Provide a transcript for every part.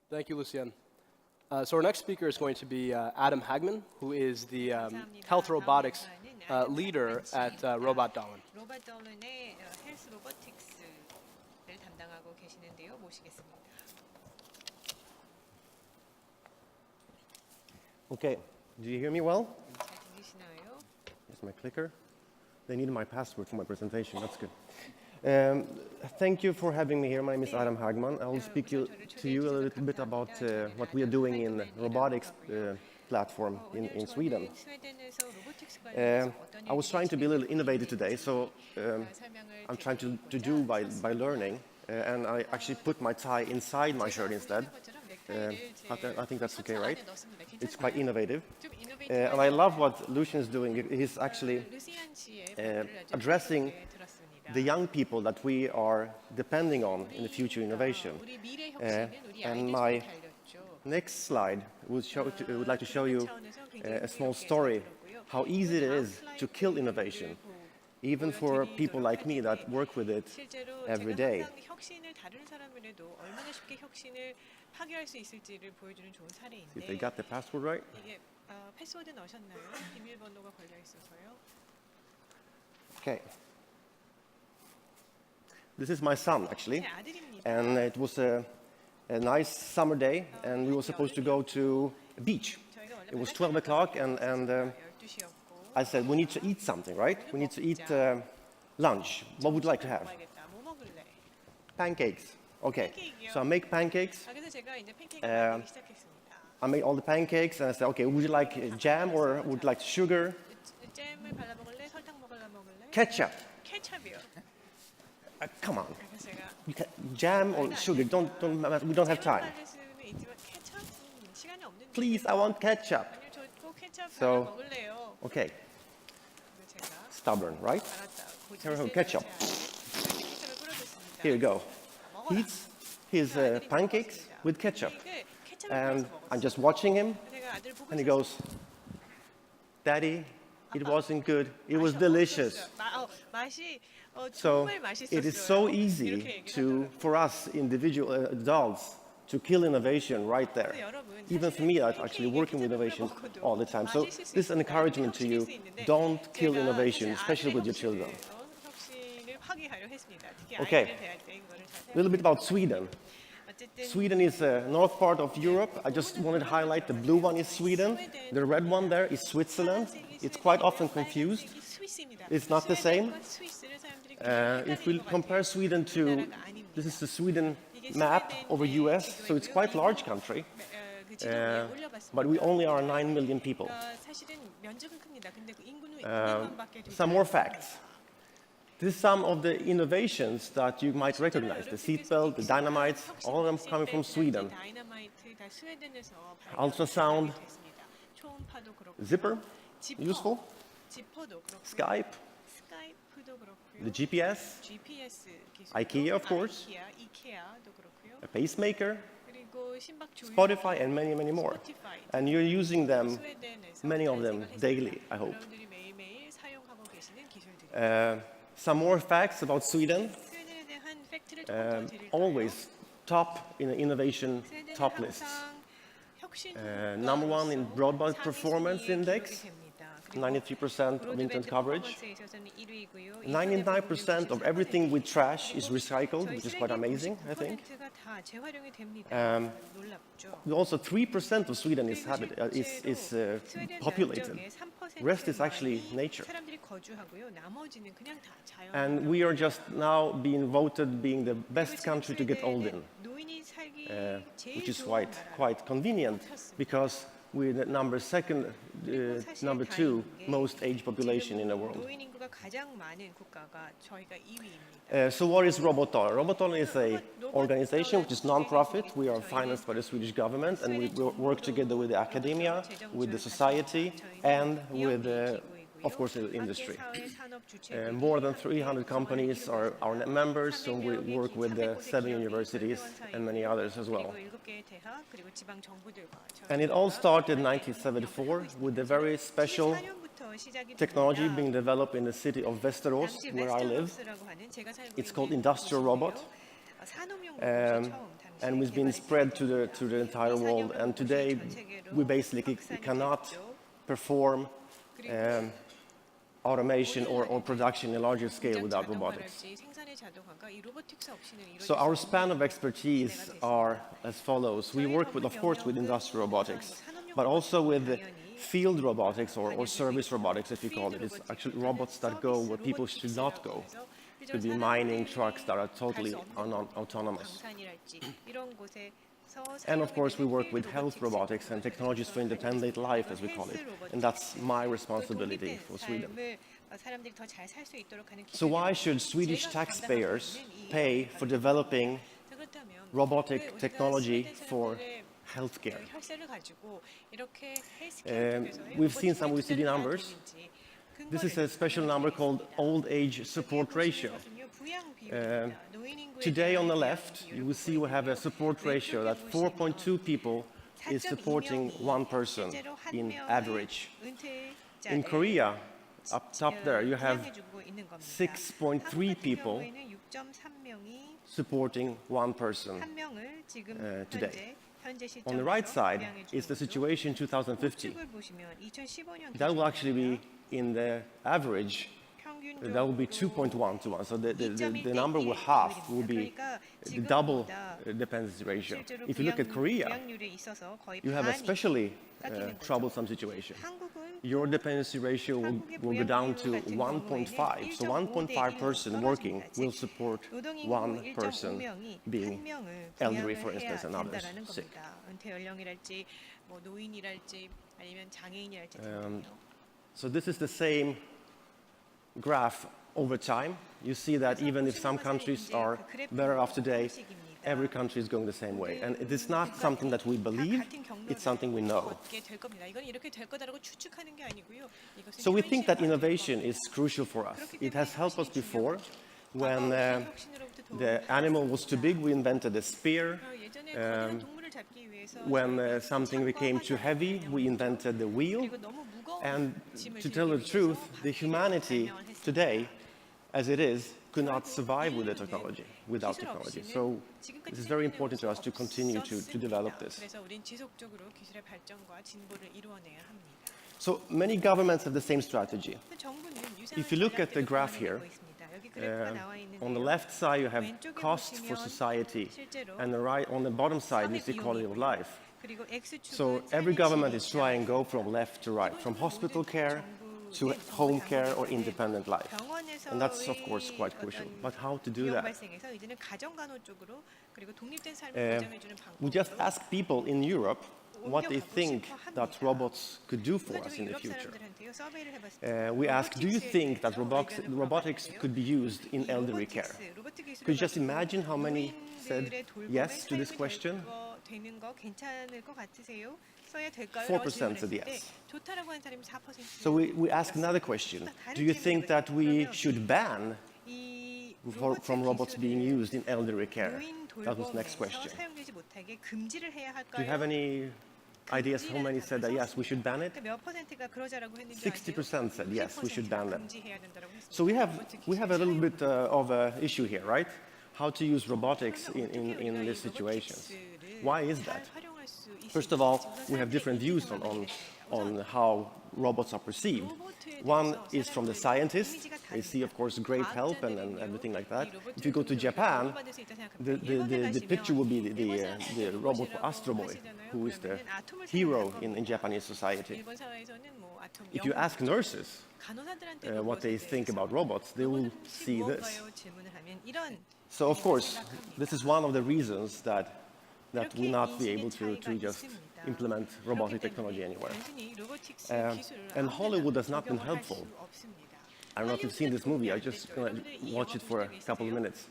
Thank you, Lucien. So our next speaker is going to be Adam Hagman, who is the health robotics leader at Robot Darwin. 로봇 더운의 헬스 로보틱스를 담당하고 계시는데요. 모시겠습니다. Okay, do you hear me well? 잘 들리시나요? Here's my clicker. They needed my password for my presentation, that's good. Thank you for having me here. My name is Adam Hagman. I will speak to you a little bit about what we are doing in the robotics platform in Sweden. I was trying to be a little innovative today, so I'm trying to do by learning, and I actually put my tie inside my shirt instead. I think that's okay, right? It's quite innovative. And I love what Lucien is doing. He's actually addressing the young people that we are depending on in the future innovation. And my next slide would like to show you a small story, how easy it is to kill innovation, even for people like me that work with it every day. See if they got the password right. 패스워드 넣으셨나요? 비밀번호가 걸려 있어서요. Okay. This is my son, actually, and it was a nice summer day, and we were supposed to go to a beach. It was 12 o'clock, and I said, we need to eat something, right? We need to eat lunch. What would you like to have? Pancakes. Okay, so I make pancakes. I made all the pancakes, and I said, okay, would you like jam or would you like sugar? Ketchup. Come on. You can, jam or sugar, we don't have time. Please, I want ketchup. So, okay. Stubborn, right? Here we go, ketchup. Here you go. He eats his pancakes with ketchup. And I'm just watching him, and he goes, Daddy, it wasn't good. It was delicious. So it is so easy for us individual adults to kill innovation right there. Even for me, I'm actually working with innovation all the time. So this is an encouragement to you. Don't kill innovation, especially with your children. Okay, a little bit about Sweden. Sweden is the north part of Europe. I just wanted to highlight the blue one is Sweden. The red one there is Switzerland. It's quite often confused. It's not the same. If we compare Sweden to, this is the Sweden map over US, so it's quite a large country, but we only are 9 million people. Some more facts. This is some of the innovations that you might recognize, the seatbelt, the dynamites, all of them coming from Sweden. Ultrasound, zipper, useful, Skype, the GPS, K.E.Y, of course, a pacemaker, Spotify, and many, many more. And you're using them, many of them, daily, I hope. Some more facts about Sweden. Always top in the innovation top lists. Number one in broadband performance index, 93% of internet coverage. 99% of everything we trash is recycled, which is quite amazing, I think. Also, 3% of Sweden is populated. The rest is actually nature. And we are just now being voted being the best country to get old in, which is quite convenient because we're the number two most aged population in the world. So what is Robot Darwin? Robot Darwin is an organization which is non-profit. We are financed by the Swedish government, and we work together with the academia, with the society, and with, of course, the industry. More than 300 companies are our members, so we work with 7 universities and many others as well. And it all started in 1974 with a very special technology being developed in the city of Västerås, where I live. It's called industrial robot. and it's been spread to the entire world. And today, we basically cannot perform automation or production in a larger scale without robotics. So our span of expertise are as follows. We work with, of course, with industrial robotics, but also with field robotics or service robotics, if you call it. It's actually robots that go where people should not go. It could be mining trucks that are totally autonomous. And of course, we work with health robotics and technologies for independent life, as we call it. And that's my responsibility for Sweden. So why should Swedish taxpayers pay for developing robotic technology for healthcare? We've seen some OECD numbers. This is a special number called old age support ratio. Today on the left, you will see we have a support ratio that 4.2 people is supporting one person in average. In Korea, up top there, you have 6.3 people supporting one person today. On the right side is the situation in 2050. That will actually be in the average, that will be 2.1 to 1. So the number will half, will be the double dependency ratio. If you look at Korea, you have a especially troublesome situation. Your dependency ratio will go down to 1.5. So 1.5 person working will support one person being elderly, for instance, and others sick. So this is the same graph over time. You see that even if some countries are better off today, every country is going the same way. And it is not something that we believe, it's something we know. So we think that innovation is crucial for us. It has helped us before. When the animal was too big, we invented a spear. When something became too heavy, we invented the wheel. And to tell the truth, the humanity today, as it is, could not survive with the technology, without technology. So this is very important to us to continue to develop this. So many governments have the same strategy. If you look at the graph here, on the left side you have cost for society, and on the bottom side is the quality of life. So every government is trying to go from left to right, from hospital care to home care or independent life. And that's, of course, quite crucial. But how to do that? We just ask people in Europe what they think that robots could do for us in the future. We ask, do you think that robotics could be used in elderly care? Could you just imagine how many said yes to this question? 4% said yes. So we ask another question. Do you think that we should ban from robots being used in elderly care? That was the next question. Do you have any ideas how many said that yes, we should ban it? 60% said yes, we should ban them. So we have a little bit of an issue here, right? How to use robotics in these situations. Why is that? First of all, we have different views on how robots are perceived. One is from the scientists. They see, of course, great help and everything like that. If you go to Japan, the picture will be the robot Astro Boy, who is the hero in Japanese society. If you ask nurses what they think about robots, they will see this. So, of course, this is one of the reasons that will not be able to just implement robotic technology anywhere. And Hollywood has not been helpful. I don't know if you've seen this movie. I just going to watch it for a couple of minutes.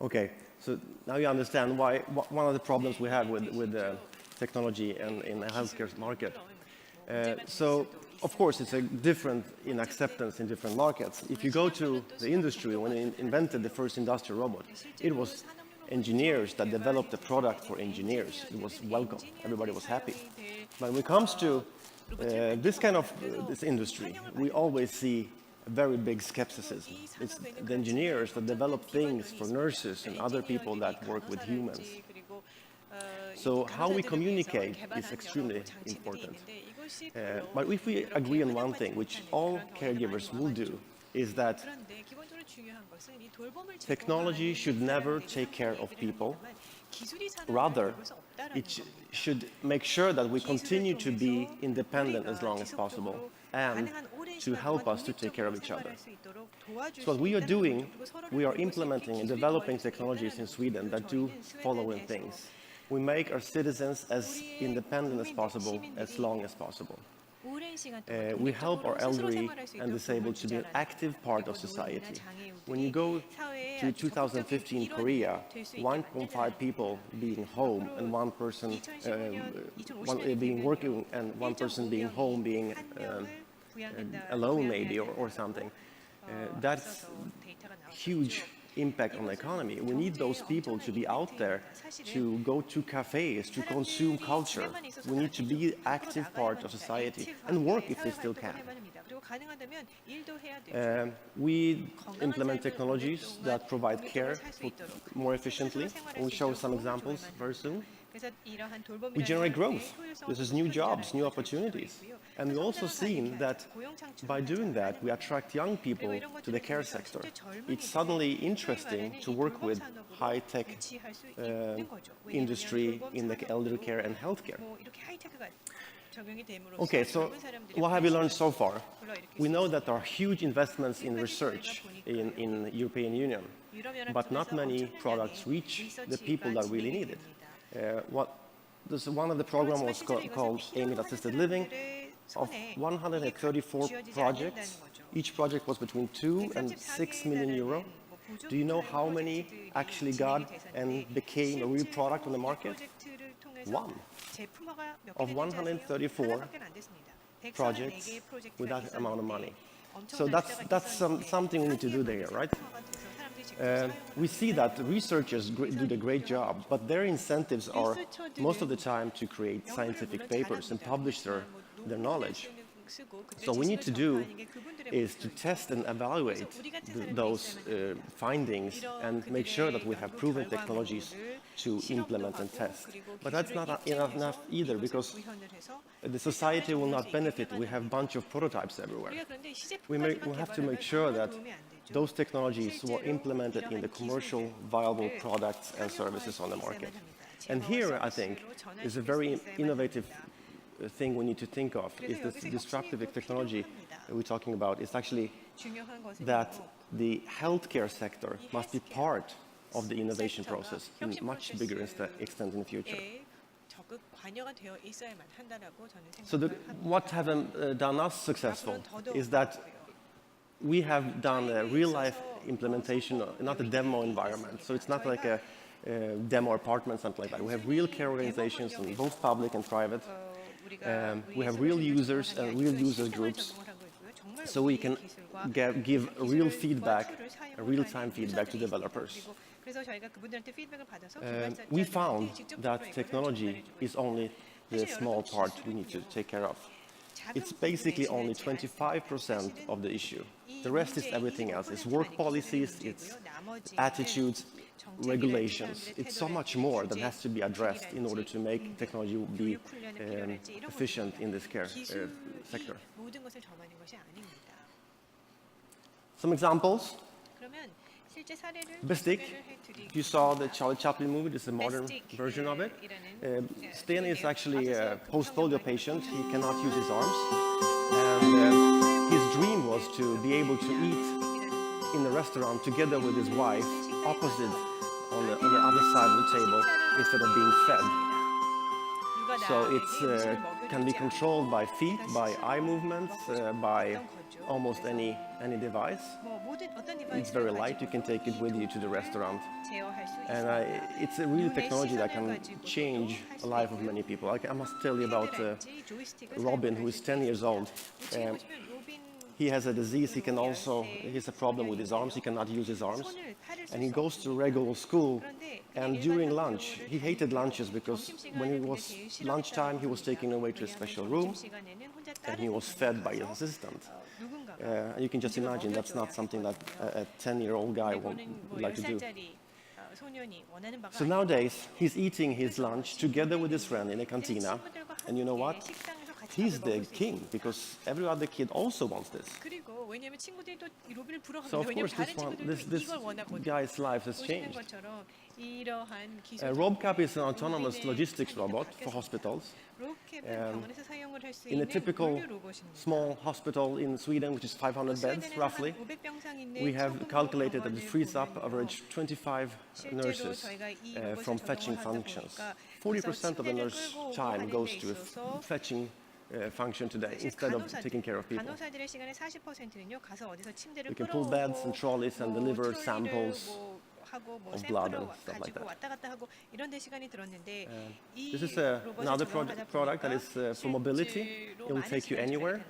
Okay, so now you understand why one of the problems we have with technology and in the healthcare market. So, of course, it's different in acceptance in different markets. If you go to the industry, when they invented the first industrial robot, it was engineers that developed the product for engineers. It was welcome. Everybody was happy. But when it comes to this kind of this industry, we always see a very big skepticism. It's the engineers that develop things for nurses and other people that work with humans. So how we communicate is extremely important. But if we agree on one thing, which all caregivers will do, is that technology should never take care of people. Rather, it should make sure that we continue to be independent as long as possible and to help us to take care of each other. So what we are doing, we are implementing and developing technologies in Sweden that do following things. We make our citizens as independent as possible, as long as possible. We help our elderly and disabled to be an active part of society. When you go to 2015 Korea, 1.5 people being home and one person being working and one person being home, being alone maybe or something. That's huge impact on the economy. We need those people to be out there, to go to cafes, to consume culture. We need to be active part of society and work if they still can. We implement technologies that provide care more efficiently. We'll show some examples very soon. We generate growth. This is new jobs, new opportunities. And we've also seen that by doing that, we attract young people to the care sector. It's suddenly interesting to work with high-tech industry in the elder care and healthcare. Okay, so what have we learned so far? We know that there are huge investments in research in the European Union, but not many products reach the people that really need it. One of the programs was called Aiming Assisted Living. Of 134 projects, each project was between 2 and 6 million euro. Do you know how many actually got and became a real product on the market? One. Of 134 projects with that amount of money. So that's something we need to do there, right? We see that researchers do the great job, but their incentives are most of the time to create scientific papers and publish their knowledge. So what we need to do is to test and evaluate those findings and make sure that we have proven technologies to implement and test. But that's not enough either, because the society will not benefit. We have a bunch of prototypes everywhere. We have to make sure that those technologies were implemented in the commercial viable products and services on the market. And here, I think, is a very innovative thing we need to think of, is this disruptive technology that we're talking about. It's actually that the healthcare sector must be part of the innovation process in much bigger extent in the future. So what have done us successful is that we have done a real-life implementation, not a demo environment. So it's not like a demo apartment, something like that. We have real care organizations, in both public and private. We have real users and real user groups. so we can give real feedback, real-time feedback to developers. 그래서 저희가 그분들한테 피드백을 받아서 We found that technology is only the small part we need to take care of. It's basically only 25% of the issue. The rest is everything else. It's work policies, it's attitudes, regulations. It's so much more that has to be addressed in order to make technology be efficient in this care sector. 모든 것을 점하는 것이 아닙니다. Some examples. 그러면 실제 사례를 Bestik, you saw the Charlie Chaplin movie. This is a modern version of it. Sten is actually a post-polio patient. He cannot use his arms. And his dream was to be able to eat in a restaurant together with his wife, opposite on the other side of the table, instead of being fed. So it can be controlled by feet, by eye movements, by almost any device. It's very light. You can take it with you to the restaurant. And it's a real technology that can change the life of many people. I must tell you about Robin, who is 10 years old. He has a disease. He has a problem with his arms. He cannot use his arms. And he goes to regular school. And during lunch, he hated lunches because when it was lunchtime, he was taken away to a special room and he was fed by his assistant. You can just imagine that's not something that a 10-year-old guy would like to do. So nowadays, he's eating his lunch together with his friend in a cantina. And you know what? He's the king because every other kid also wants this. So of course this guy's life has changed. RobCap is an autonomous logistics robot for hospitals. In a typical small hospital in Sweden, which is 500 beds roughly, we have calculated that it frees up average 25 nurses from fetching functions. 40% of the nurse time goes to fetching function today instead of taking care of people. We can pull beds and trolleys and deliver samples of blood and stuff like that. This is another product that is for mobility. It will take you anywhere.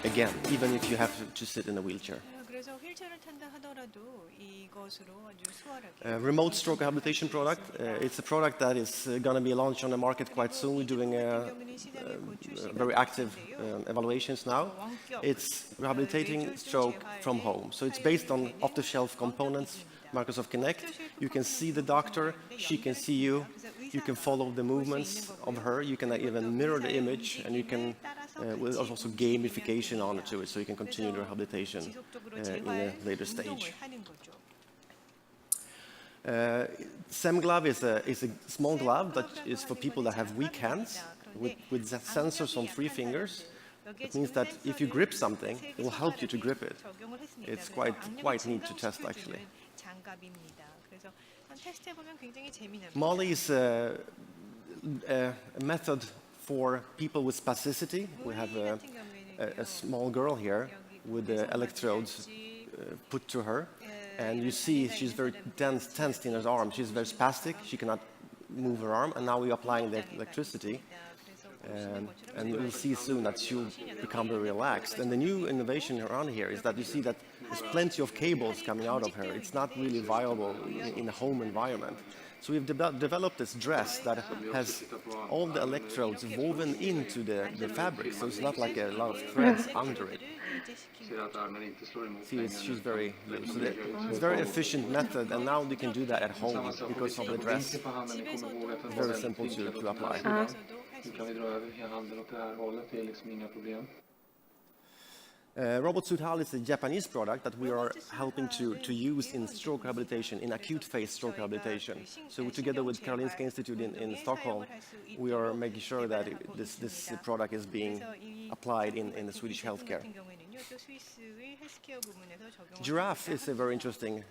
Again, even if you have to sit in a wheelchair. Remote stroke rehabilitation product. It's a product that is going to be launched on the market quite soon. We're doing very active evaluations now. It's rehabilitating stroke from home. So it's based on off-the-shelf components, Microsoft Kinect. You can see the doctor, she can see you. You can follow the movements of her. You can even mirror the image, and you can with also gamification onto it, so you can continue the rehabilitation in a later stage. SEM-glove is a small glove that is for people that have weak hands with sensors on 3 fingers. It means that if you grip something, it will help you to grip it. It's quite neat to test, actually. Molly is a method for people with spasticity. We have a small girl here with the electrodes put to her. And you see she's very tensed in her arm. She's very spastic. She cannot move her arm. And now we're applying the electricity. And we'll see soon that she'll become very relaxed. And the new innovation around here is that you see that there's plenty of cables coming out of her. It's not really viable in a home environment. So we've developed this dress that has all the electrodes woven into the fabric. So it's not like a lot of threads under it. See, she's very good. So it's a very efficient method, and now we can do that at home because of the dress. It's very simple to apply. Robot Suit HAL is a Japanese product that we are helping to use in stroke rehabilitation, in acute phase stroke rehabilitation. So together with Karolinska Institute in Stockholm, we are making sure that this product is being applied in the Swedish healthcare. Giraffe is a very interesting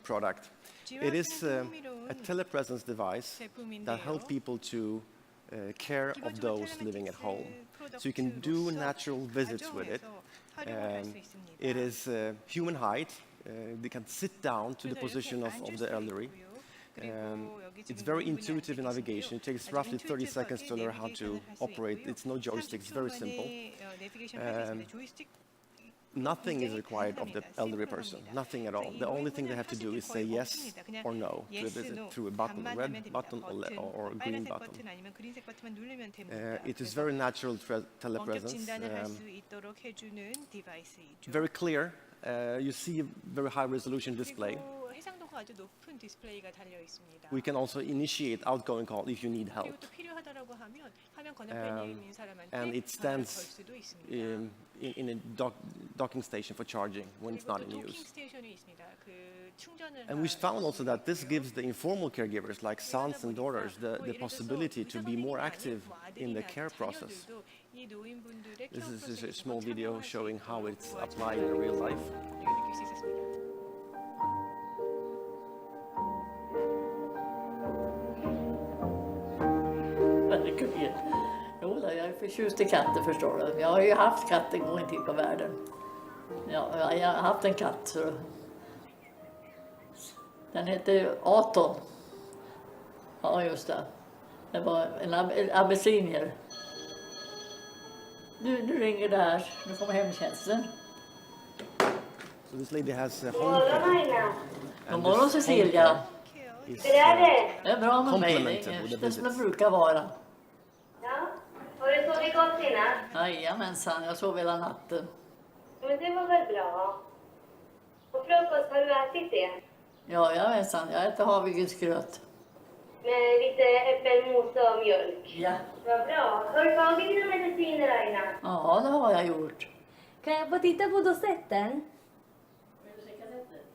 product. It is a telepresence device that helps people to care of those living at home. So you can do natural visits with it. It is human height. They can sit down to the position of the elderly. It's very intuitive in navigation. It takes roughly 30 seconds to learn how to operate. It's no joystick. It's very simple. Nothing is required of the elderly person, nothing at all. The only thing they have to do is say yes or no to a visit through a button, red button or green button. It is very natural telepresence, very clear. You see a very high resolution display. 해상도가 아주 높은 디스플레이가 달려 있습니다. We can also initiate outgoing call if you need help. 그리고 또 필요하다라고 하면 화면 건너편에 있는 사람한테 And it 전화를 걸 stands 수도 있습니다. in a docking station for charging when it's not in 도킹 use. 스테이션이 있습니다. 그 충전을 And we found also that this gives the informal caregivers like sons and daughters the possibility to be more active in the care process. This is a small video showing how it's applied in real life. 느낄 수 있었습니다. Verkligen. Jo, jag är förtjust i katter förstår du. Jag har ju haft katt en gång i tiden på världen. Ja, jag har haft en katt. Så. Den hette Aton. Ja, just det. Det var en abyssinier. Du ringer där. Nu kommer hemtjänsten. So this lady has a home care. God morgon Cecilia. Is, Det är bra med mig. Complemented with the Det är som det visits. brukar vara. Ja, har du sovit gott i natt? Jajamensan, jag sov hela natten. Men det var väl bra. Och frukost, har du ätit det? Jajamensan, jag äter havregrynsgröt. Med lite äppelmos och mjölk. Ja. Vad bra. Har du tagit dina mediciner Aina? Ja, det har jag gjort. Kan jag få titta på dosetten?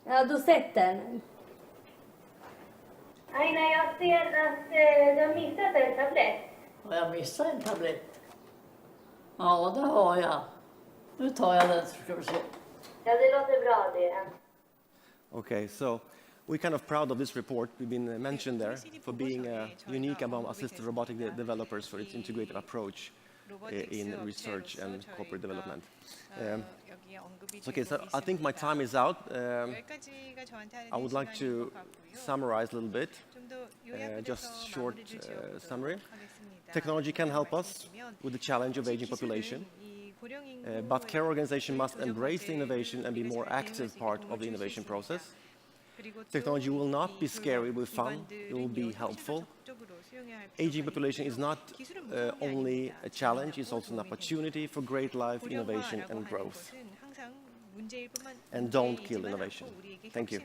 Ja, dosetten. Aina, jag ser att du har missat en tablett. Har jag missat en tablett? Ja, det har jag. Nu tar jag den så ska vi se. Ja, det låter bra det. Okay, so we're kind of proud of this report. We've been mentioned there for being unique among assisted robotic developers for its integrated approach in research and corporate development. Okay, so I think my time is out. I would like to summarize a little bit, just short summary. Technology can help us with the challenge of aging population, but care organizations must embrace the innovation and be more active part of the innovation process. Technology will not be scary, it will be fun, it will be helpful. Aging population is not only a challenge, it's also an opportunity for great life, innovation and growth. And don't kill innovation. Thank you.